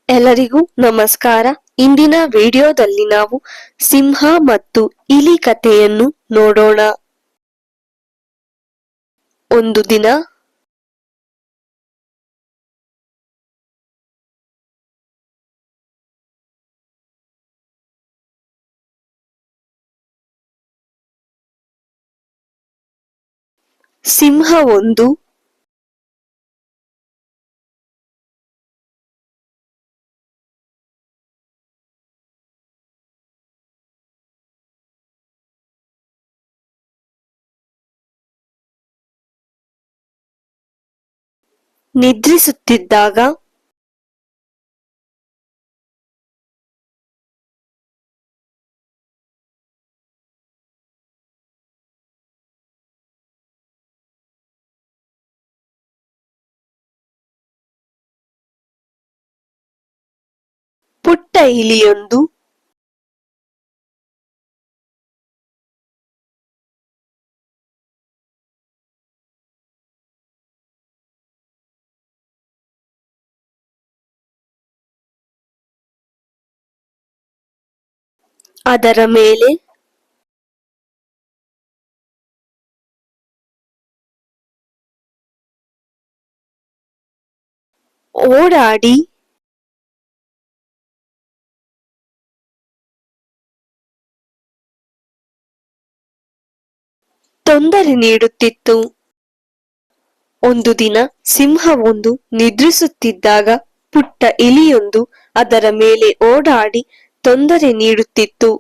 ಎಲ್ಲರಿಗೂ ನಮಸ್ಕಾರ. ಇಂದಿನ ವಿಡಿಯೋದಲ್ಲಿ ನಾವು ಸಿಂಹ ಮತ್ತು ಇಲಿ ಕಥೆಯನ್ನು ನೋಡೋಣ. ಒಂದು ದಿನ ಸಿಂಹವೊಂದು ನಿದ್ರಿಸುತ್ತಿದ್ದಾಗ ಪುಟ್ಟ ಇಲಿಯೊಂದು ಅದರ ಮೇಲೆ ಓಡಾಡಿ ತೊಂದರೆ ನೀಡುತ್ತಿತ್ತು. ಒಂದು ದಿನ ಸಿಂಹವೊಂದು ನಿದ್ರಿಸುತ್ತಿದ್ದಾಗ ಪುಟ್ಟ ಇಲಿಯೊಂದು ಅದರ ಮೇಲೆ ಓಡಾಡಿ ತೊಂದರೆ ನೀಡುತ್ತಿತ್ತು.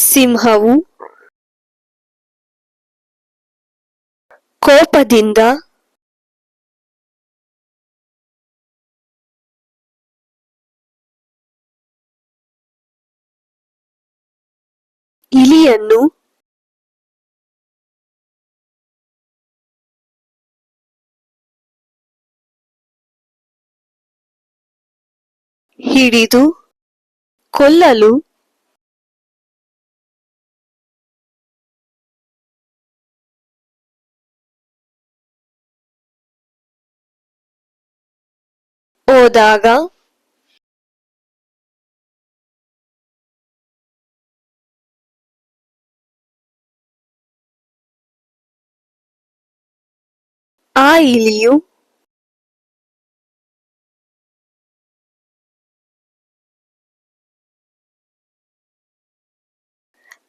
ಸಿಂಹವು ಕೋಪದಿಂದ ಇಲಿಯನ್ನು ಹಿಡಿದು ಕೊಲ್ಲಲು ಹೋದಾಗ ಆ ಇಲಿಯು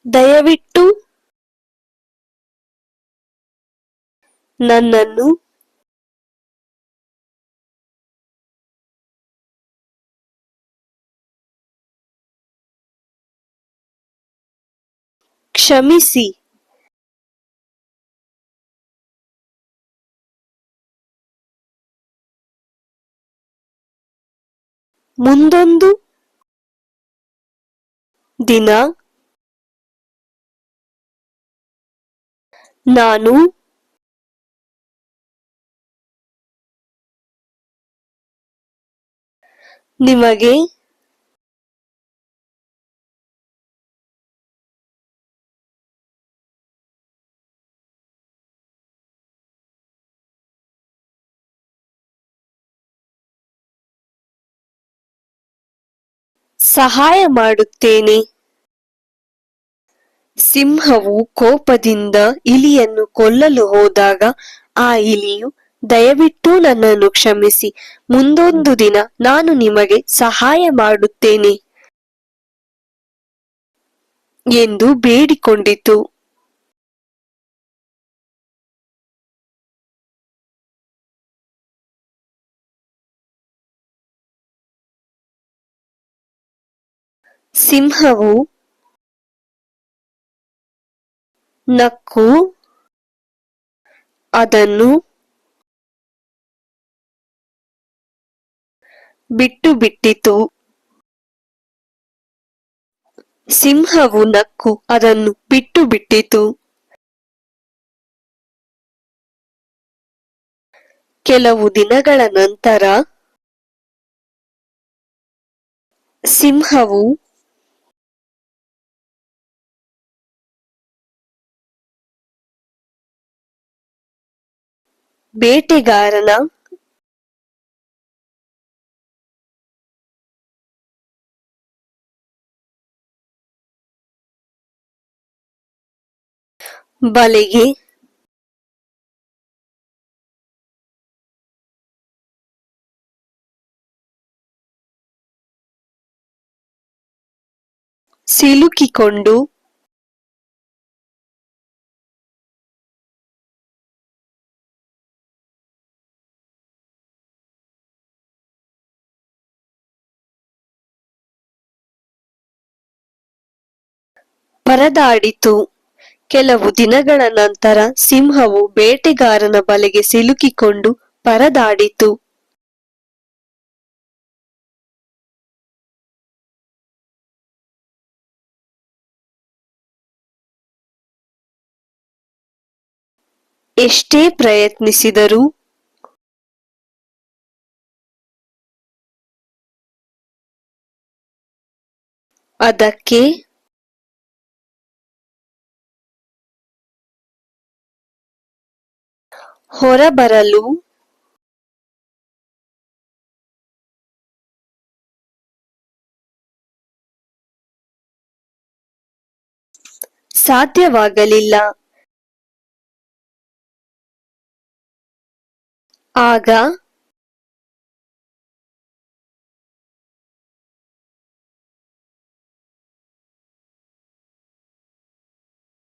ದಯವಿಟ್ಟು ನನ್ನನ್ನು ಕ್ಷಮಿಸಿ ಮುಂದೊಂದು ದಿನ ನಾನು ನಿಮಗೆ ಸಹಾಯ ಮಾಡುತ್ತೇನೆ. ಸಿಂಹವು ಕೋಪದಿಂದ ಇಲಿಯನ್ನು ಕೊಲ್ಲಲು ಹೋದಾಗ ಆ ಇಲಿಯು ದಯವಿಟ್ಟು ನನ್ನನ್ನು ಕ್ಷಮಿಸಿ, ಮುಂದೊಂದು ದಿನ ನಾನು ನಿಮಗೆ ಸಹಾಯ ಮಾಡುತ್ತೇನೆ ಎಂದು ಬೇಡಿಕೊಂಡಿತು. ಸಿಂಹವು ನಕ್ಕು ಅದನ್ನು ಬಿಟ್ಟು ಬಿಟ್ಟಿತು. ಸಿಂಹವು ನಕ್ಕು ಅದನ್ನು ಬಿಟ್ಟು ಬಿಟ್ಟಿತು. ಕೆಲವು ದಿನಗಳ ನಂತರ ಸಿಂಹವು ಬೇಟೆಗಾರನ ಬಲೆಗೆ ಸಿಲುಕಿಕೊಂಡು ಪರದಾಡಿತು. ಕೆಲವು ದಿನಗಳ ನಂತರ ಸಿಂಹವು ಬೇಟೆಗಾರನ ಬಲೆಗೆ ಸಿಲುಕಿಕೊಂಡು ಪರದಾಡಿತು. ಎಷ್ಟೇ ಪ್ರಯತ್ನಿಸಿದರೂ ಅದಕ್ಕೆ ಹೊರಬರಲು ಸಾಧ್ಯವಾಗಲಿಲ್ಲ. ಆಗ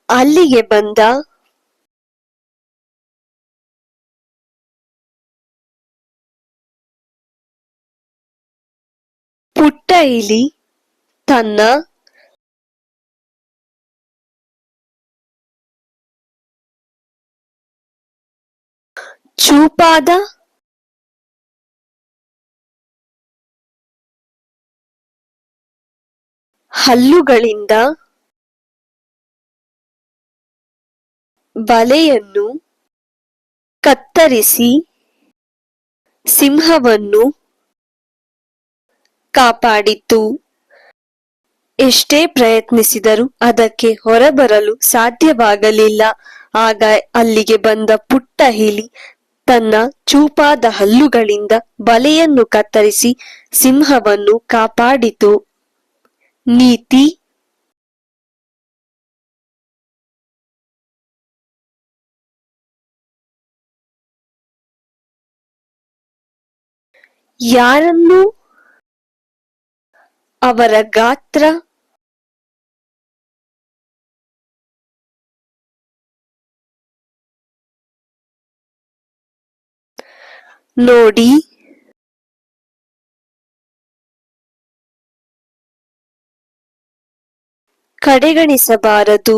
ಅಲ್ಲಿಗೆ ಬಂದ ಪುಟ್ಟ ಇಲಿ ತನ್ನ ಚೂಪಾದ ಹಲ್ಲುಗಳಿಂದ ಬಲೆಯನ್ನು ಕತ್ತರಿಸಿ ಸಿಂಹವನ್ನು ಕಾಪಾಡಿತು. ಎಷ್ಟೇ ಪ್ರಯತ್ನಿಸಿದರೂ ಅದಕ್ಕೆ ಹೊರಬರಲು ಸಾಧ್ಯವಾಗಲಿಲ್ಲ. ಆಗ ಅಲ್ಲಿಗೆ ಬಂದ ಪುಟ್ಟ ಇಲಿ ತನ್ನ ಚೂಪಾದ ಹಲ್ಲುಗಳಿಂದ ಬಲೆಯನ್ನು ಕತ್ತರಿಸಿ ಸಿಂಹವನ್ನು ಕಾಪಾಡಿತು. ನೀತಿ: ಯಾರನ್ನೂ ಅವರ ಗಾತ್ರ ನೋಡಿ ಕಡೆಗಣಿಸಬಾರದು.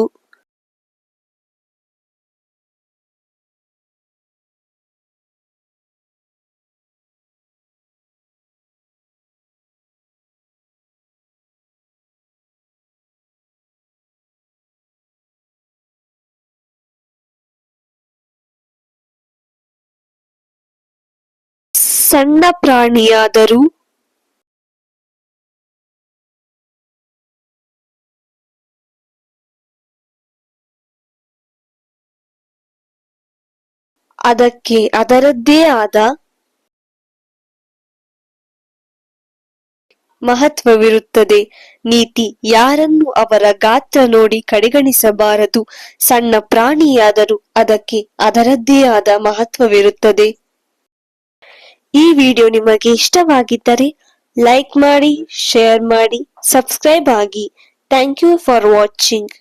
ಸಣ್ಣ ಪ್ರಾಣಿಯಾದರೂ ಅದಕ್ಕೆ ಅದರದ್ದೇ ಆದ ಮಹತ್ವವಿರುತ್ತದೆ. ನೀತಿ: ಯಾರನ್ನು ಅವರ ಗಾತ್ರ ನೋಡಿ ಕಡೆಗಣಿಸಬಾರದು. ಸಣ್ಣ ಪ್ರಾಣಿಯಾದರೂ ಅದಕ್ಕೆ ಅದರದ್ದೇ ಆದ ಮಹತ್ವವಿರುತ್ತದೆ. ಈ ವಿಡಿಯೋ ನಿಮಗೆ ಇಷ್ಟವಾಗಿದ್ದರೆ ಲೈಕ್ ಮಾಡಿ, ಶೇರ್ ಮಾಡಿ, ಸಬ್ಸ್ಕ್ರೈಬ್ ಆಗಿ. Thank you for watching.